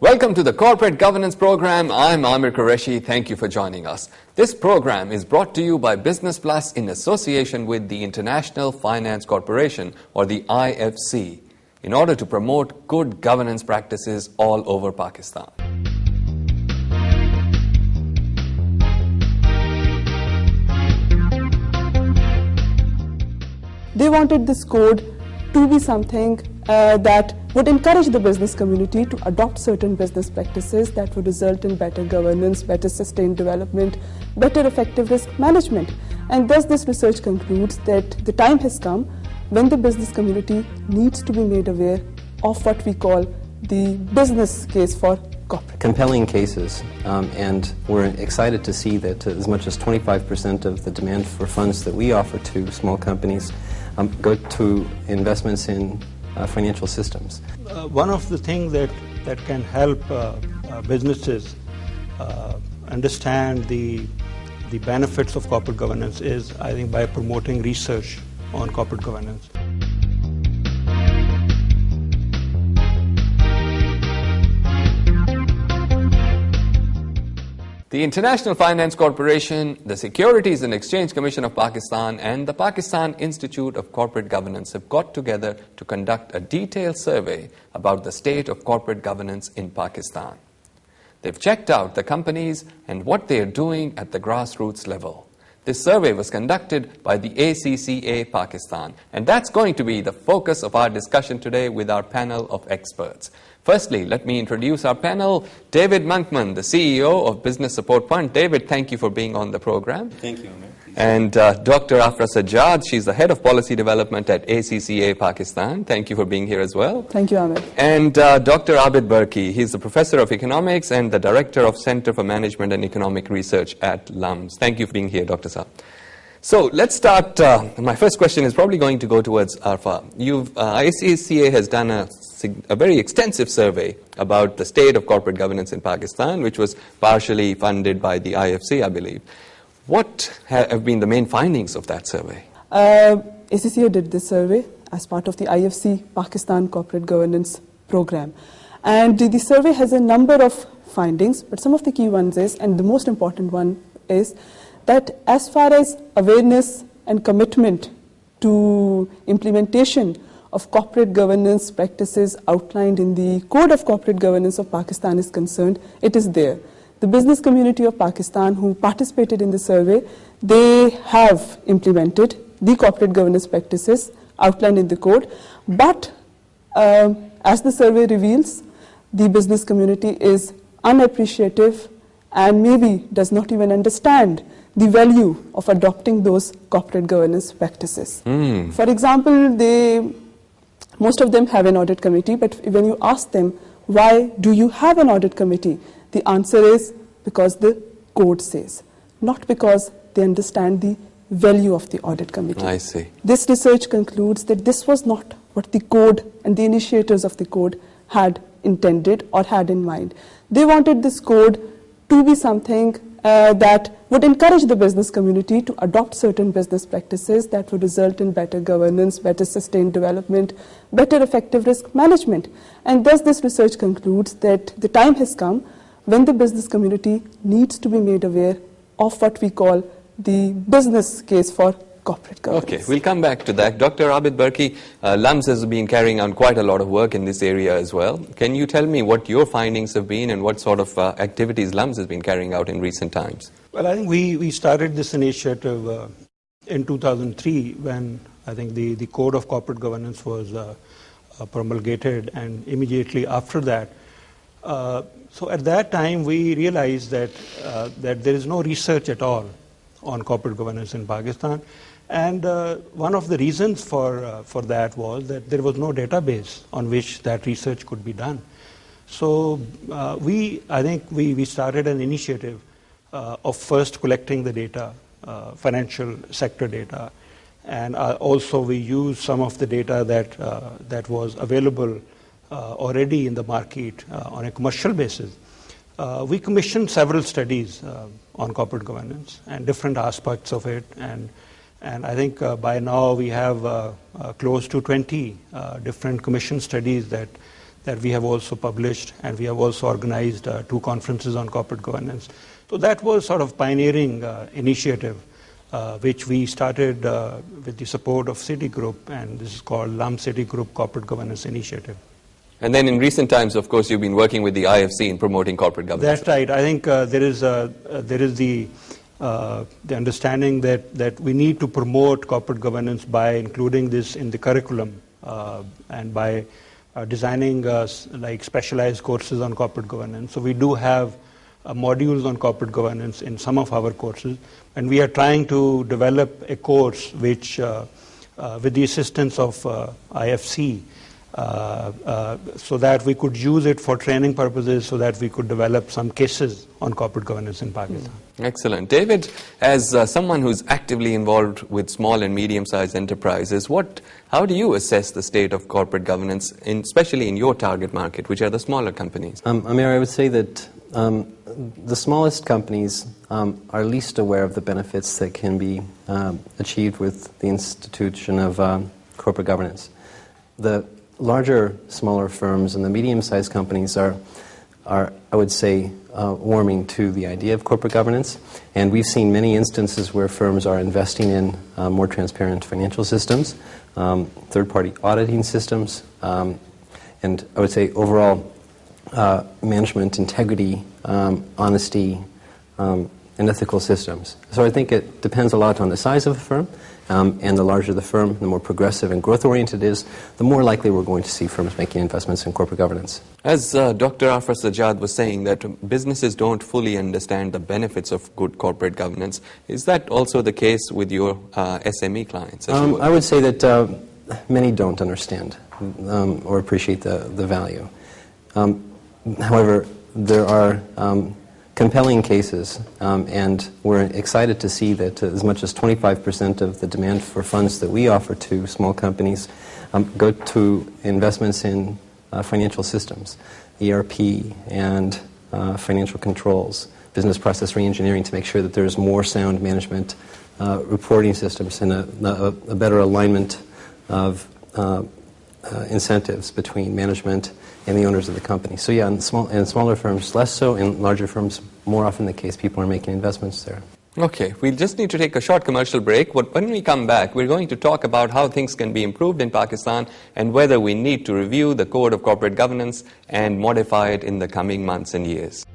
Welcome to the Corporate Governance Program. I'm Amir Qureshi. Thank you for joining us. This program is brought to you by Business Plus in association with the International Finance Corporation, or the IFC, in order to promote good governance practices all over Pakistan. They wanted this code to be something that would encourage the business community to adopt certain business practices that would result in better governance, better sustained development, better effective risk management. And thus this research concludes that the time has come when the business community needs to be made aware of what we call the business case for corporate. Compelling cases, and we're excited to see that as much as 25% of the demand for funds that we offer to small companies go to investments in financial systems. One of the things that can help businesses understand the benefits of corporate governance is, I think, by promoting research on corporate governance. The International Finance Corporation, the Securities and Exchange Commission of Pakistan, and the Pakistan Institute of Corporate Governance have got together to conduct a detailed survey about the state of corporate governance in Pakistan. They've checked out the companies and what they are doing at the grassroots level. This survey was conducted by the ACCA Pakistan, and that's going to be the focus of our discussion today with our panel of experts. Firstly, let me introduce our panel. David Monkman, the CEO of Business Support Fund. David, thank you for being on the program. Thank you, Amir. And Dr. Afra Sajjad, she's the Head of Policy Development at ACCA Pakistan. Thank you for being here as well. Thank you, Amir. And Dr. Abid Burki, he's the Professor of Economics and the Director of Center for Management and Economic Research at LUMS. Thank you for being here, Dr. Saab. So let's start. My first question is probably going to go towards Arfa. ACCA has done a very extensive survey about the state of corporate governance in Pakistan, which was partially funded by the IFC, I believe. What have been the main findings of that survey? ACCA did this survey as part of the IFC Pakistan Corporate Governance Program. And the survey has a number of findings, but some of the key ones is, and the most important one is, that as far as awareness and commitment to implementation of corporate governance practices outlined in the Code of Corporate Governance of Pakistan is concerned, it is there. The business community of Pakistan who participated in the survey, they have implemented the corporate governance practices outlined in the code, but as the survey reveals, the business community is unappreciative and maybe does not even understand the value of adopting those corporate governance practices. For example, most of them have an audit committee, but when you ask them, why do you have an audit committee? The answer is because the code says, not because they understand the value of the audit committee. I see. This research concludes that this was not what the code and the initiators of the code had intended or had in mind. They wanted this code to be something that would encourage the business community to adopt certain business practices that would result in better governance, better sustained development, better effective risk management. And thus this research concludes that the time has come when the business community needs to be made aware of what we call the business case for corporate governance. Okay, we'll come back to that. Dr. Abid Burki, LUMS has been carrying on quite a lot of work in this area as well. Can you tell me what your findings have been and what sort of activities LUMS has been carrying out in recent times? Well, I think we started this initiative in 2003 when I think the Code of Corporate Governance was promulgated, and immediately after that. So at that time we realized that there is no research at all on corporate governance in Pakistan. And one of the reasons for that was that there was no database on which that research could be done. So I think we started an initiative of first collecting the data, financial sector data, and also we used some of the data that was available already in the market on a commercial basis. We commissioned several studies on corporate governance and different aspects of it, and I think by now we have close to 20 different commission studies that that we have also published, and we have also organized 2 conferences on corporate governance. So that was sort of pioneering initiative, which we started with the support of Citigroup, and this is called LUM Citigroup Corporate Governance Initiative. And then in recent times, of course, you've been working with the IFC in promoting corporate governance. That's right. I think there is the understanding that we need to promote corporate governance by including this in the curriculum and by designing like specialized courses on corporate governance. So we do have modules on corporate governance in some of our courses, and we are trying to develop a course which, with the assistance of IFC, so that we could use it for training purposes, so that we could develop some cases on corporate governance in Pakistan. Excellent. David, as someone who's actively involved with small and medium-sized enterprises, how do you assess the state of corporate governance, especially in your target market, which are the smaller companies? Amir, I would say that the smallest companies are least aware of the benefits that can be achieved with the institution of corporate governance. The larger, smaller firms and the medium-sized companies are, I would say, warming to the idea of corporate governance. And we've seen many instances where firms are investing in more transparent financial systems, third-party auditing systems, and I would say overall management integrity, honesty, and ethical systems. So I think it depends a lot on the size of the firm. And the larger the firm, the more progressive and growth-oriented it is, the more likely we're going to see firms making investments in corporate governance. As Dr. Arfar Sajjad was saying, that businesses don't fully understand the benefits of good corporate governance. Is that also the case with your SME clients? I would say that many don't understand or appreciate the value. However, there are compelling cases, and we're excited to see that as much as 25% of the demand for funds that we offer to small companies go to investments in financial systems, ERP and financial controls, business process reengineering to make sure that there's more sound management reporting systems and a better alignment of incentives between management and the owners of the company. So yeah, in smaller firms less so, in larger firms more often the case people are making investments there. Okay, we just need to take a short commercial break. When we come back, we're going to talk about how things can be improved in Pakistan and whether we need to review the Code of Corporate Governance and modify it in the coming months and years.